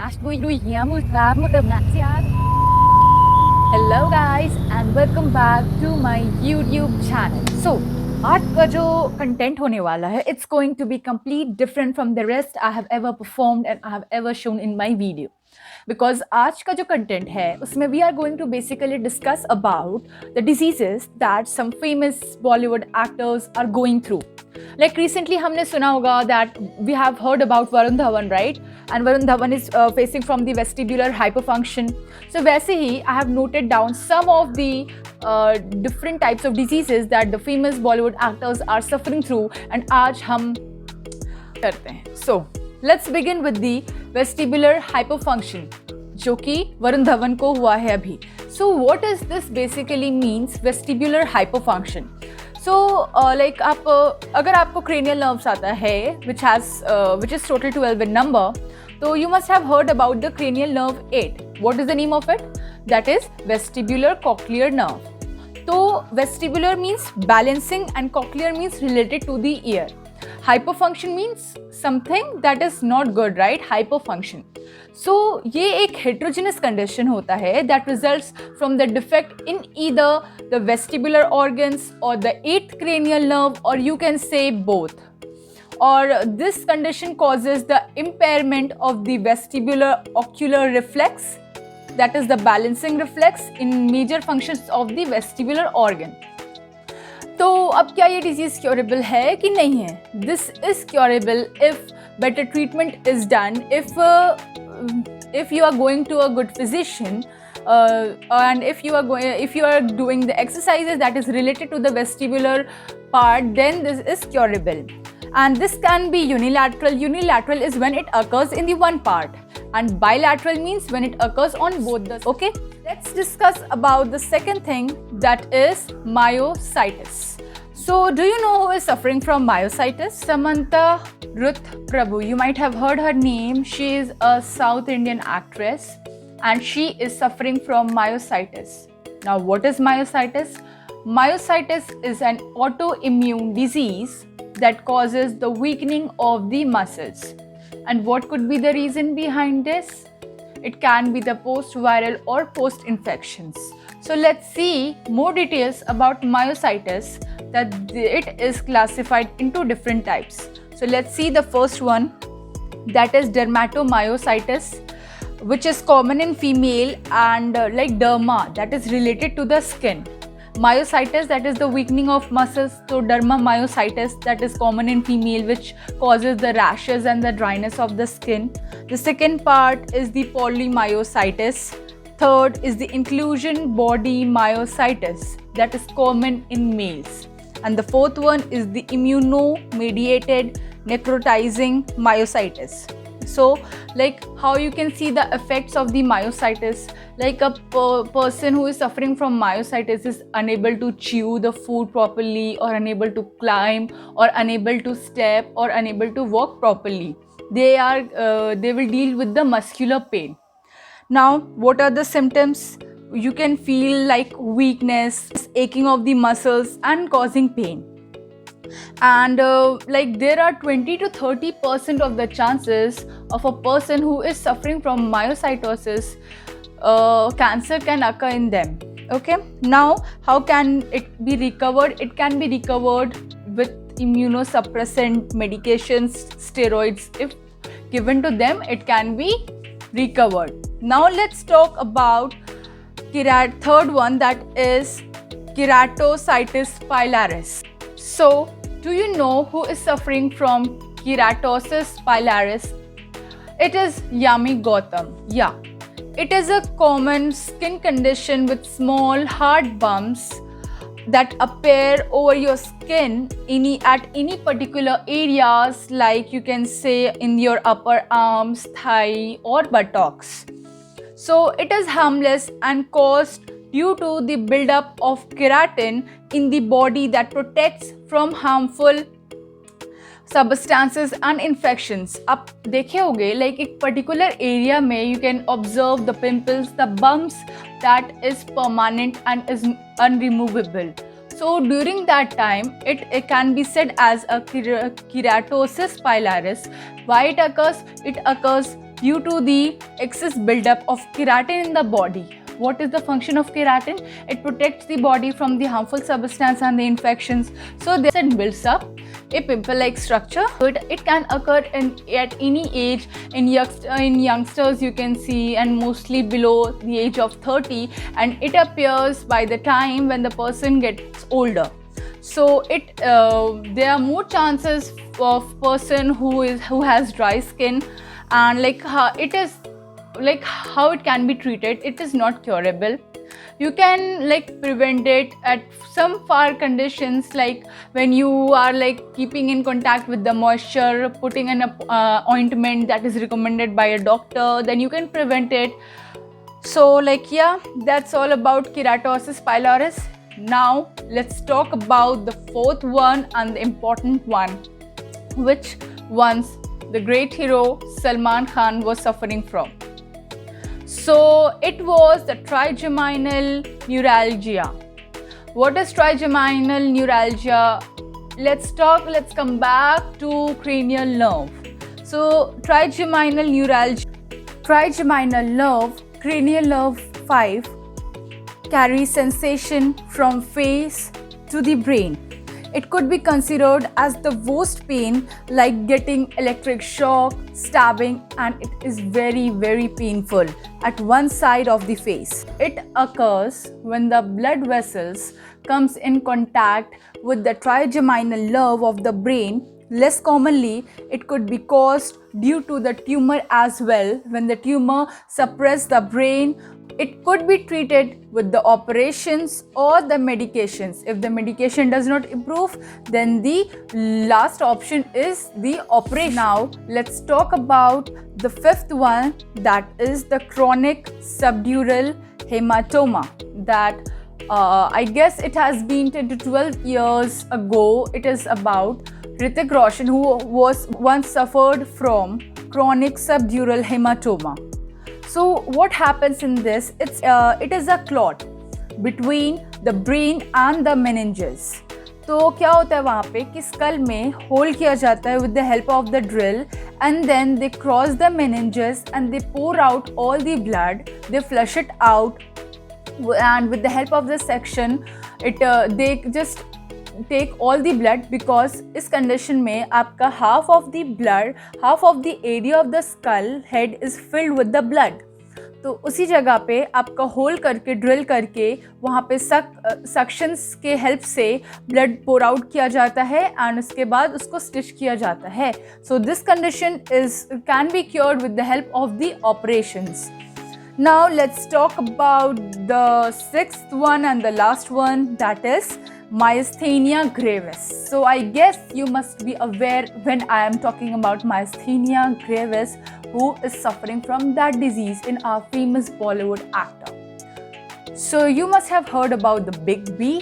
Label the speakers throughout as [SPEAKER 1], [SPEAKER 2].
[SPEAKER 1] Hello guys and welcome back to my YouTube channel. So आज का जो content होने वाला है it's going to be complete different from the rest I have ever performed and I have ever shown in my video. Because आज का जो content है उसमें we are going to basically discuss about the diseases that some famous Bollywood actors are going through. Like recently हमने सुना होगा that we have heard about Varun Dhawan, right? And Varun Dhawan is facing from the vestibular hyperfunction. So वैसे ही I have noted down some of the different types of diseases that the famous Bollywood actors are suffering through and आज हम करते हैं. So let's begin with the vestibular hyperfunction जो कि वरुण धवन को हुआ है अभी. So what is this basically means vestibular hyperfunction? So like आप अगर आपको cranial nerves आता है which is total 12 in number, so you must have heard about the cranial nerve 8. What is the name of it? That is vestibular cochlear nerve. So vestibular means balancing and cochlear means related to the ear. Hyperfunction means something that is not good, right? Hyperfunction. So ये एक heterogeneous condition होता है that results from the defect in either the vestibular organs or the 8th cranial nerve, or you can say both. Or this condition causes the impairment of the vestibular ocular reflex, that is the balancing reflex in major functions of the vestibular organ. तो अब क्या ये disease curable है कि नहीं है? This is curable if better treatment is done, if you are going to a good physician and if you are doing the exercises that is related to the vestibular part, then this is curable. And this can be unilateral. Unilateral is when it occurs in the one part, and bilateral means when it occurs on both the. Okay, let's discuss about the second thing, that is myositis. So do you know who is suffering from myositis? Samantha Ruth Prabhu. You might have heard her name. She is a South Indian actress and she is suffering from myositis. Now what is myositis? Myositis is an autoimmune disease that causes the weakening of the muscles. And what could be the reason behind this? It can be the post-viral or post-infections. So let's see more details about myositis, that it is classified into different types. So let's see the first one, that is dermatomyositis, which is common in female, and like derma, that is related to the skin. Myositis, that is the weakening of muscles. So dermamyositis, that is common in female, which causes the rashes and the dryness of the skin. The second part is the polymyositis. Third is the inclusion body myositis, that is common in males. And the fourth one is the immunomediated necrotizing myositis. So like how you can see the effects of the myositis, like a person who is suffering from myositis is unable to chew the food properly, or unable to climb, or unable to step, or unable to walk properly. They will deal with the muscular pain. Now what are the symptoms? You can feel like weakness, aching of the muscles and causing pain. And like there are 20 to 30% of the chances of a person who is suffering from myositis, cancer can occur in them. Okay, now how can it be recovered? It can be recovered with immunosuppressant medications, steroids. If given to them, it can be recovered. Now let's talk about third one, that is keratosis pilaris. So do you know who is suffering from keratosis pilaris? It is Yami Gautam. Yeah, it is a common skin condition with small hard bumps that appear over your skin at any particular areas, like you can say in your upper arms, thigh or buttocks. So it is harmless and caused due to the buildup of keratin in the body that protects from harmful substances and infections. आप देखे होंगे like एक particular area में you can observe the pimples, the bumps that is permanent and is unremovable. So during that time, it can be said as a keratosis pilaris. Why it occurs? It occurs due to the excess buildup of keratin in the body. What is the function of keratin? It protects the body from the harmful substance and the infections. So this builds up a pimple-like structure. It can occur at any age. In youngsters you can see, and mostly below the age of 30, and it appears by the time when the person gets older. So there are more chances of person who has dry skin, and how it can be treated. It is not curable. You can prevent it at some far conditions, like when you are keeping in contact with the moisture, putting an ointment that is recommended by a doctor, then you can prevent it. So yeah, that's all about keratosis pilaris. Now let's talk about the fourth one and the important one, which once the great hero Salman Khan was suffering from. So it was the trigeminal neuralgia. What is trigeminal neuralgia? Let's come back to cranial nerve. So trigeminal neuralgia, trigeminal nerve, cranial nerve 5, carries sensation from face to the brain. It could be considered as the worst pain, like getting electric shock, stabbing, and it is very, very painful at one side of the face. It occurs when the blood vessels comes in contact with the trigeminal nerve of the brain. Less commonly, it could be caused due to the tumor as well. When the tumor suppresses the brain, it could be treated with the operations or the medications. If the medication does not improve, then the last option is the operation. Now, let's talk about the fifth one, that is the chronic subdural hematoma. That I guess it has been 10 to 12 years ago. It is about Hrithik Roshan, who was once suffered from chronic subdural hematoma. So what happens in this? It is a clot between the brain and the meninges. तो क्या होता है वहाँ पे कि school में whole किया जाता है with the help of the drill, and then they cross the meninges and they pour out all the blood. They flush it out, and with the help of the section, they just take all the blood, because इस condition में आपका half of the blood, half of the area of the skull head is filled with the blood. तो उसी जगह पे आपका whole करके drill करके वहाँ पे सक्शंस के हेल्प से ब्लड पोर आउट किया जाता है, एंड उसके बाद उसको स्टिच किया जाता है. So this condition can be cured with the help of the operations. Now let's talk about the sixth one and the last one, that is myasthenia gravis. So I guess you must be aware when I am talking about myasthenia gravis, who is suffering from that disease in our famous Bollywood actor. So you must have heard about the Big B.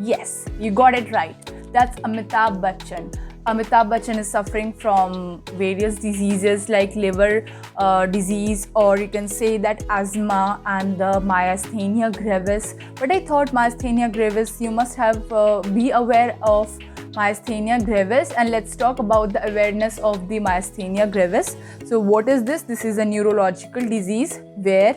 [SPEAKER 1] Yes, you got it right. That's Amitabh Bachchan. Amitabh Bachchan is suffering from various diseases like liver disease, or you can say that asthma and the myasthenia gravis. But I thought myasthenia gravis, you must have be aware of myasthenia gravis, and let's talk about the awareness of the myasthenia gravis. So what is this? This is a neurological disease where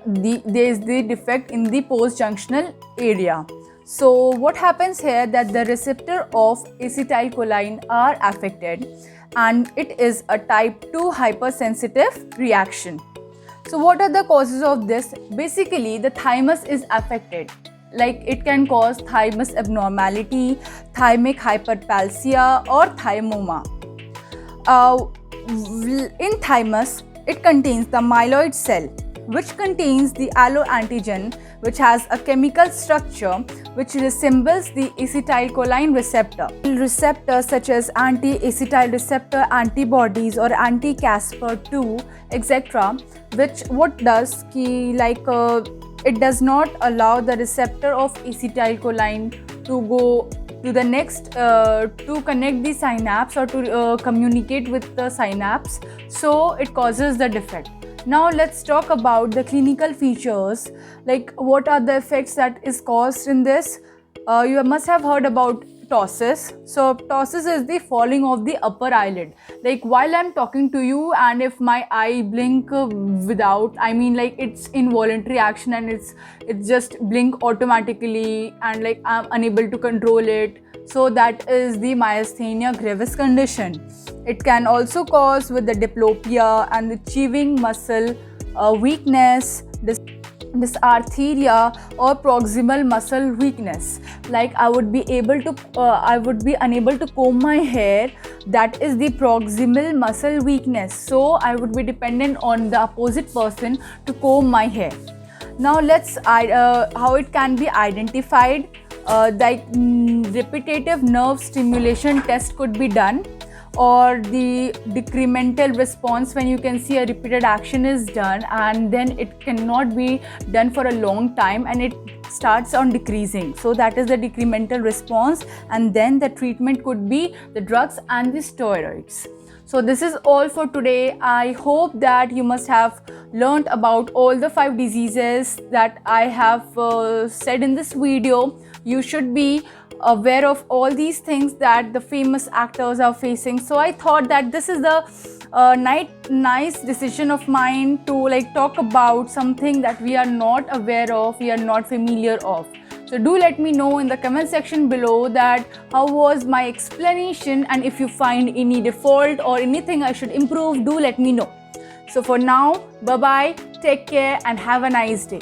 [SPEAKER 1] there is the defect in the postjunctional area. So what happens here, that the receptor of acetylcholine are affected, and it is a type 2 hypersensitive reaction. So what are the causes of this? Basically, the thymus is affected. Like it can cause thymus abnormality, thymic hyperplasia, or thymoma. In thymus, it contains the myeloid cell, which contains the alloantigen, which has a chemical structure which resembles the acetylcholine receptor. Receptors such as anti-acetyl receptor antibodies or anti-Caspr2, etc., which what does it does not allow the receptor of acetylcholine to go to the next to connect the synapse or to communicate with the synapse, so it causes the defect. Now let's talk about the clinical features, like what are the effects that is caused in this. You must have heard about ptosis. So ptosis is the falling of the upper eyelid. Like while I'm talking to you, and if my eye blink without, I mean like it's involuntary action, and it's just blink automatically, and like I'm unable to control it. So that is the myasthenia gravis condition. It can also cause with the diplopia and the chewing muscle weakness, dysarthria, or proximal muscle weakness. Like I would be unable to comb my hair. That is the proximal muscle weakness. So I would be dependent on the opposite person to comb my hair. Now let's how it can be identified. Repetitive nerve stimulation test could be done, or the decremental response, when you can see a repeated action is done and then it cannot be done for a long time and it starts on decreasing. So that is the decremental response, and then the treatment could be the drugs and the steroids. So this is all for today. I hope that you must have learned about all the 5 diseases that I have said in this video. You should be aware of all these things that the famous actors are facing. So I thought that this is the nice decision of mine to like talk about something that we are not aware of, we are not familiar of. So do let me know in the comment section below that how was my explanation, and if you find any default or anything I should improve, do let me know. So for now, bye bye, take care and have a nice day.